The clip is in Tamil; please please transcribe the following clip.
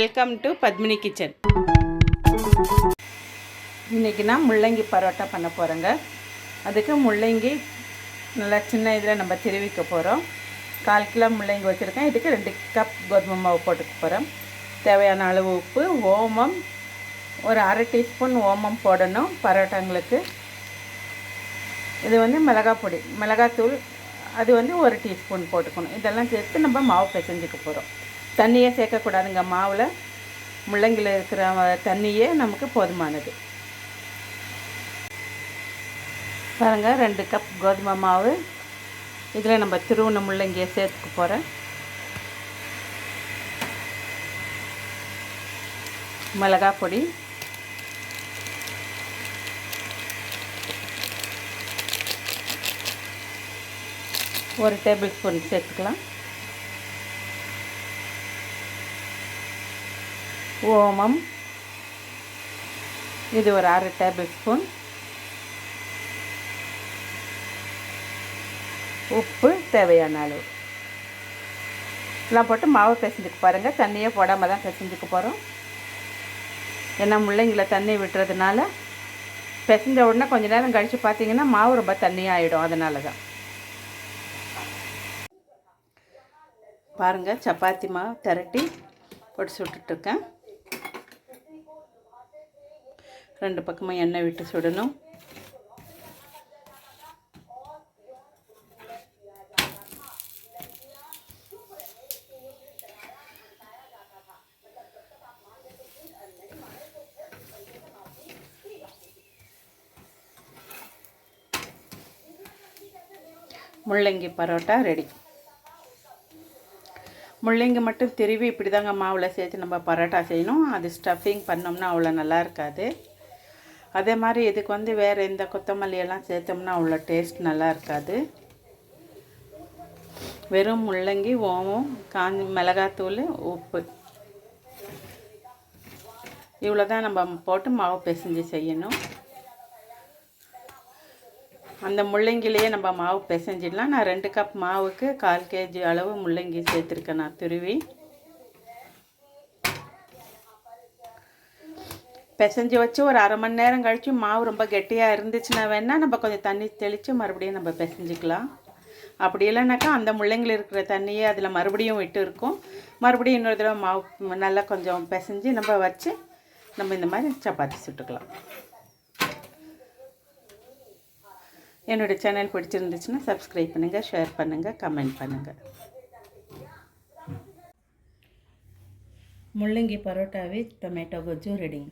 Welcome to Padmini kitchen. இன்றைக்கி நான் முள்ளங்கி பரோட்டா பண்ண போகிறேங்க. அதுக்கு முள்ளங்கி நல்லா சின்ன இதில் நம்ம திருவிக்க போகிறோம். 1/4 கிலோ முள்ளங்கி வச்சுருக்கேன். இதுக்கு 2 கப் கோதுமை மாவு போட்டுக்க போகிறோம். தேவையான அளவு உப்பு, ஓமம், ஒரு 1/2 டீஸ்பூன் ஓமம் போடணும் பரோட்டாங்களுக்கு. இது மிளகாய் பொடி, மிளகாத்தூள் அது 1 டீஸ்பூன் போட்டுக்கணும். இதெல்லாம் சேர்த்து நம்ம மாவு பிசைஞ்சிக்க போகிறோம். தண்ணியே சேர்க்கக்கூடாதுங்க. மாவில் முள்ளங்கியில் இருக்கிற தண்ணியே நமக்கு போதுமானது. பாருங்கள், 2 கப் கோதுமை மாவு. இதில் நம்ம திருவுண முள்ளங்கியை சேர்த்துக்க போகிறேன். மிளகாய் பொடி, ஒரு டேபிள் ஸ்பூன் சேர்த்துக்கலாம். ஓமம் இது ஒரு 1/2 டேபிள் ஸ்பூன். உப்பு தேவையான அளவு எல்லாம் போட்டு மாவு பிசைஞ்சுக்க பாருங்கள். தண்ணியே போடாமல் தான் பிசைஞ்சுக்க போகிறோம். ஏன்னா முள்ளங்கியில் தண்ணி விட்டுறதுனால பிசைஞ்ச உடனே கொஞ்சம் நேரம் கழித்து பார்த்தீங்கன்னா மாவு ரொம்ப தண்ணியாகிடும். அதனால தான் பாருங்கள், சப்பாத்தி மாவு திரட்டி போட்டு சுட்டுட்ருக்கேன். 2 பக்கமும் எண்ணெய் விட்டு சுடணும். முள்ளங்கி பரோட்டா ரெடி. முள்ளங்கி மட்டும் திருவி இப்படி தாங்க மாவில் சேர்த்து நம்ம பரோட்டா செய்யணும். அது ஸ்டஃபிங் பண்ணோம்னா அவ்வளோ நல்லா இருக்காது. அதே மாதிரி இதுக்கு வேறு எந்த கொத்தமல்லியெல்லாம் சேர்த்தோம்னா அவ்வளோ டேஸ்ட் நல்லா இருக்காது. வெறும் முள்ளங்கி, ஓமம், காஞ்சி மிளகாத்தூள், உப்பு இவ்வளோ தான் நம்ம போட்டு மாவு பிசைஞ்சு செய்யணும். அந்த முள்ளங்கிலேயே நம்ம மாவு பிசைஞ்சிடலாம். நான் 2 கப் மாவுக்கு 1/4 kg அளவு முள்ளங்கி சேர்த்துருக்கேன் நான் துருவி. பிசைஞ்சு வச்சு ஒரு 1/2 மணி நேரம் கழித்து மாவு ரொம்ப கெட்டியாக இருந்துச்சுன்னா வேணால் நம்ம கொஞ்சம் தண்ணி தெளித்து மறுபடியும் நம்ம பிசைஞ்சிக்கலாம். அப்படி இல்லைனாக்கா அந்த முள்ளங்கியில் இருக்கிற தண்ணியே அதில் மறுபடியும் விட்டு இருக்கும். மறுபடியும் இன்னொரு தடவை மாவு நல்லா கொஞ்சம் பிசைஞ்சு நம்ம வச்சு நம்ம இந்த மாதிரி சப்பாத்தி சுட்டுக்கலாம். என்னோடய சேனல் பிடிச்சிருந்துச்சுன்னா சப்ஸ்கிரைப் பண்ணுங்கள், ஷேர் பண்ணுங்கள், கமெண்ட் பண்ணுங்கள். முள்ளங்கி பரோட்டா வித் டொமேட்டோ கொஜ்ஜு ரெடிங்க.